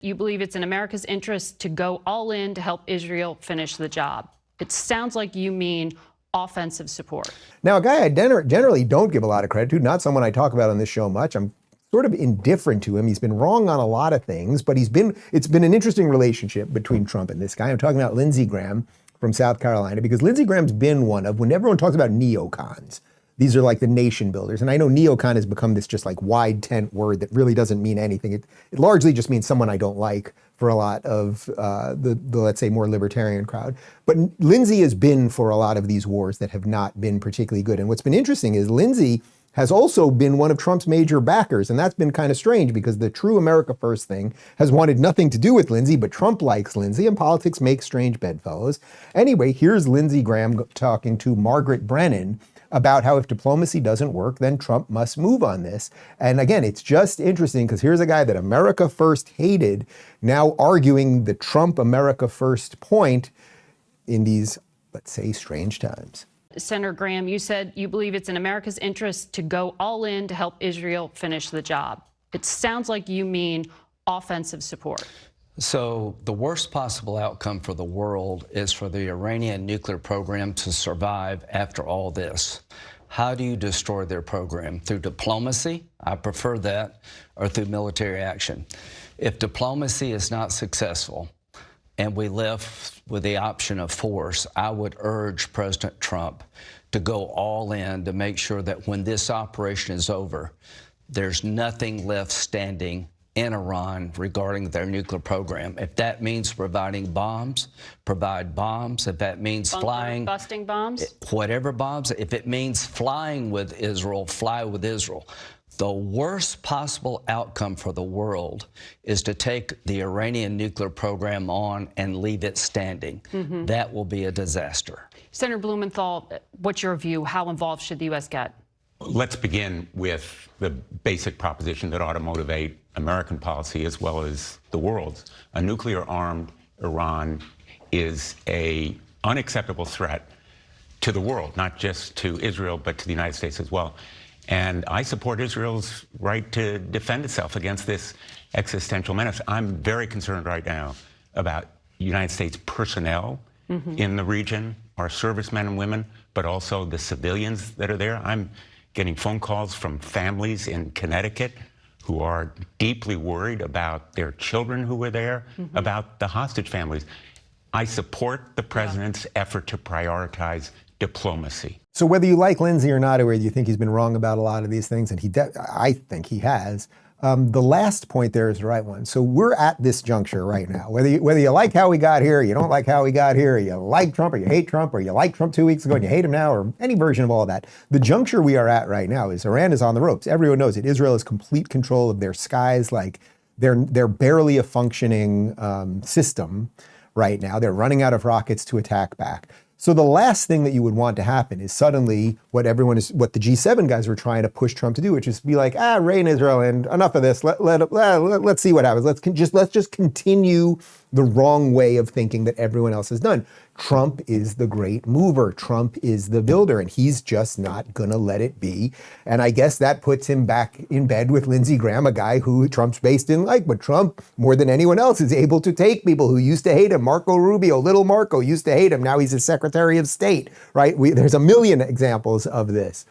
You believe it's in America's interest to go all in to help Israel finish the job. It sounds like you mean offensive support. Now, a guy I generally don't give a lot of credit to, not someone I talk about on this show much. I'm sort of indifferent to him. He's been wrong on a lot of things, but it's been an interesting relationship between Trump and this guy. I'm talking about Lindsey Graham from South Carolina, because Lindsey Graham's been one of, when everyone talks about neocons, these are like the nation builders. And I know neocon has become this just like wide tent word that really doesn't mean anything. It largely just means someone I don't like for a lot of the let's say, more libertarian crowd. But Lindsey has been for a lot of these wars that have not been particularly good. And what's been interesting is Lindsey has also been one of Trump's major backers. And that's been kind of strange, because the true America First thing has wanted nothing to do with Lindsey, but Trump likes Lindsey, and politics makes strange bedfellows. Anyway, here's Lindsey Graham talking to Margaret Brennan about how if diplomacy doesn't work, then Trump must move on this. And again, it's just interesting, because here's a guy that America First hated now arguing the Trump America First point in these, let's say, strange times. Senator Graham, you said you believe it's in America's interest to go all in to help Israel finish the job. It sounds like you mean offensive support. So the worst possible outcome for the world is for the Iranian nuclear program to survive after all this. How do you destroy their program? Through diplomacy? I prefer that, or through military action. If diplomacy is not successful and we left with the option of force, I would urge President Trump to go all in to make sure that when this operation is over, there's nothing left standing in Iran regarding their nuclear program. If that means providing bombs, provide bombs. If that means busting bombs? Whatever bombs. If it means flying with Israel, fly with Israel. The worst possible outcome for the world is to take the Iranian nuclear program on and leave it standing. Mm-hmm. That will be a disaster. Senator Blumenthal, what's your view? How involved should the U.S. get? Let's begin with the basic proposition that ought to motivate American policy as well as the world's. A nuclear-armed Iran is an unacceptable threat to the world, not just to Israel, but to the United States as well. And I support Israel's right to defend itself against this existential menace. I'm very concerned right now about United States personnel in the region, our servicemen and women, but also the civilians that are there. I'm getting phone calls from families in Connecticut who are deeply worried about their children who were there, about the hostage families. I support the president's effort to prioritize diplomacy. So whether you like Lindsey or not, or whether you think he's been wrong about a lot of these things, and I think he has, the last point there is the right one. So we're at this juncture right now. Whether you like how we got here, you don't like how we got here, you like Trump or you hate Trump, or you liked Trump 2 weeks ago and you hate him now, or any version of all of that. The juncture we are at right now is Iran is on the ropes. Everyone knows it. Israel has complete control of their skies. Like they're barely a functioning system right now. They're running out of rockets to attack back. So the last thing that you would want to happen is suddenly what the G7 guys were trying to push Trump to do, which is be like, rain Israel and enough of this. Let's see what happens. Let's just continue the wrong way of thinking that everyone else has done. Trump is the great mover. Trump is the builder, and he's just not going to let it be. And I guess that puts him back in bed with Lindsey Graham, a guy who Trump's base didn't like. But Trump, more than anyone else, is able to take people who used to hate him. Marco Rubio, little Marco, used to hate him. Now he's his Secretary of State, right? There's a million examples of this.